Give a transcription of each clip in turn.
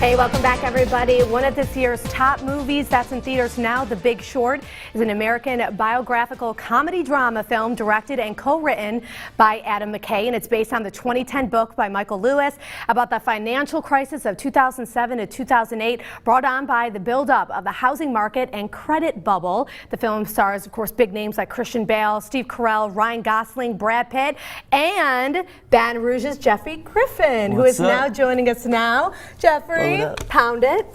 Hey, welcome back, everybody. One of this year's top movies that's in theaters now, The Big Short, is an American biographical comedy drama film directed and co-written by Adam McKay, and it's based on the 2010 book by Michael Lewis about the financial crisis of 2007 to 2008, brought on by the buildup of the housing market and credit bubble. The film stars, of course, big names like Christian Bale, Steve Carell, Ryan Gosling, Brad Pitt, and Baton Rouge's Jeffry Griffin, who is now joining us now. Jeffrey, pound it.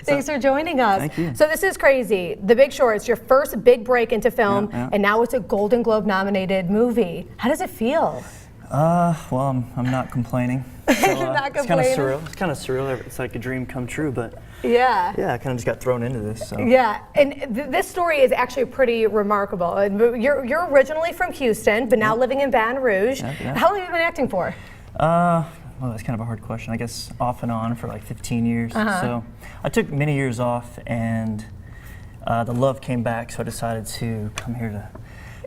Thanks for joining us. Thank you. So this is crazy. The Big Short, it's your first big break into film, and now it's a Golden Globe nominated movie. How does it feel? Well, I'm not complaining. So, Not it's kind of surreal. It's kind of surreal. It's like a dream come true, but yeah, I kind of just got thrown into this. So. Yeah, and this story is actually pretty remarkable. You're originally from Houston, but now living in Baton Rouge. How long have you been acting for? Well, that's kind of a hard question. I guess off and on for like 15 years. So I took many years off, and the love came back, so I decided to come here to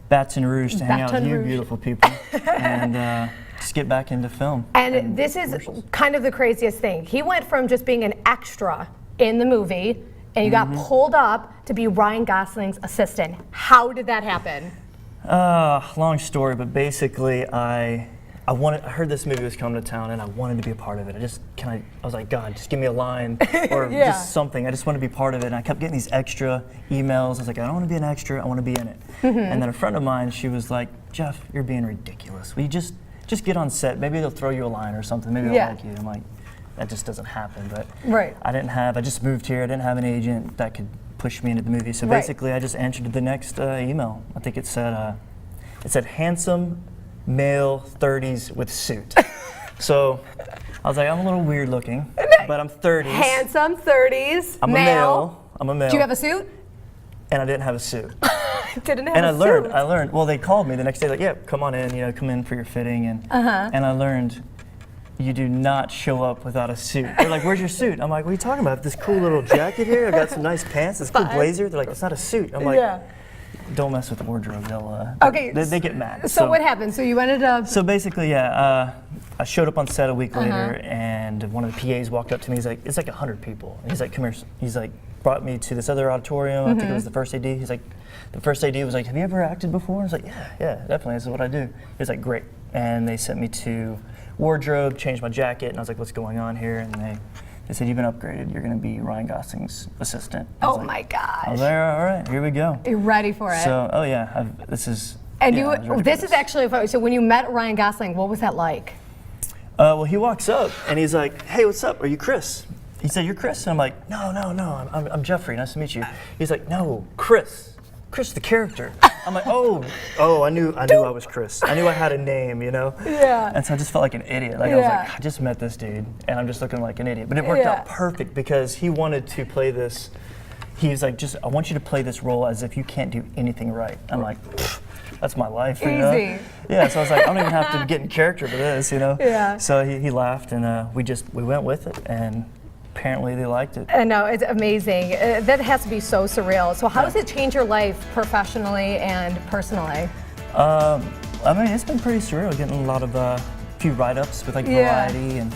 Baton Rouge to hang out with you beautiful people and just get back into film. And this is kind of the craziest thing. He went from just being an extra in the movie, and you got pulled up to be Ryan Gosling's assistant. How did that happen? Long story, but basically I heard this movie was coming to town, and I wanted to be a part of it. I was like, God, just give me a line or just something. I just want to be part of it. And I kept getting these extra emails. I was like, I don't want to be an extra. I want to be in it. And then a friend of mine, she was like, Jeff, you're being ridiculous. Will you just get on set? Maybe they'll throw you a line or something. Maybe they'll like you. I'm like, that just doesn't happen. But I just moved here. I didn't have an agent that could push me into the movie. So basically, I just answered the next email. I think it said handsome male 30s with suit. So I was like, I'm a little weird looking, but I'm 30s. Handsome 30s. I'm a male. I'm a male. Do you have a suit? And I didn't have a suit. Didn't have and a suit. I learned. Well, they called me the next day, like, yeah, come on in, come in for your fitting, and I learned you do not show up without a suit. They're like, where's your suit? I'm like, what are you talking about? This cool little jacket here. I got some nice pants. This cool blazer. They're like, it's not a suit. I'm like, don't mess with the wardrobe. They get mad. So what happened? So you ended up. So basically, I showed up on set a week later, and one of the PAs walked up to me. He's like, it's like 100 people. And he's like, come here. He's like, brought me to this other auditorium. I think it was the first AD. He's like, the first AD was like, have you ever acted before? I was like, yeah, definitely. This is what I do. He was like, great. And they sent me to wardrobe, changed my jacket, and I was like, what's going on here? And they said, you've been upgraded. You're going to be Ryan Gosling's assistant. Oh my gosh. I was like, all right, here we go. You're ready for it. So, this is. And this is actually, so when you met Ryan Gosling, what was that like? Well, he walks up and he's like, hey, what's up? Are you Chris? He said, you're Chris? And I'm like, no, I'm Jeffrey. Nice to meet you. He's like, no, Chris the character. I'm like, oh, I knew I was Chris. I knew I had a name, Yeah. And so I just felt like an idiot. Like I was like, I just met this dude, and I'm just looking like an idiot. But it worked out perfect because he wanted to play this. He was like, I want you to play this role as if you can't do anything right. I'm like, that's my life, Easy. Yeah. So I was like, I don't even have to get in character for this, Yeah. So he laughed, and we went with it, and apparently they liked it. No, it's amazing. That has to be so surreal. So how does it change your life professionally and personally? I mean, it's been pretty surreal, getting a lot of few write-ups with like Variety and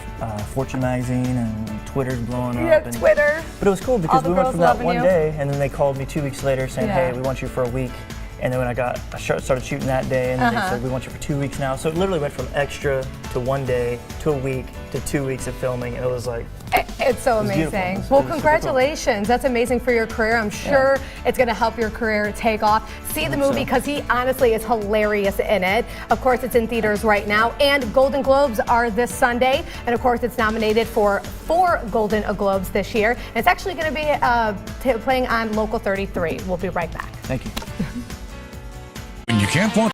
Fortune magazine, and Twitter's blowing up. Yeah, Twitter. But it was cool because we went from that one day, and then they called me 2 weeks later saying, hey, we want you for a week. And then when I started shooting that day, and then they said, we want you for 2 weeks now. So it literally went from extra to 1 day to a week to 2 weeks of filming, and it was like, it's so amazing. Well, congratulations. Cool. That's amazing for your career. I'm sure it's going to help your career take off. See the movie because he honestly is hilarious in it. Of course, it's in theaters right now, and Golden Globes are this Sunday. And of course, it's nominated for 4 Golden Globes this year. And it's actually going to be playing on Local 33. We'll be right back. Thank you. When you can't watch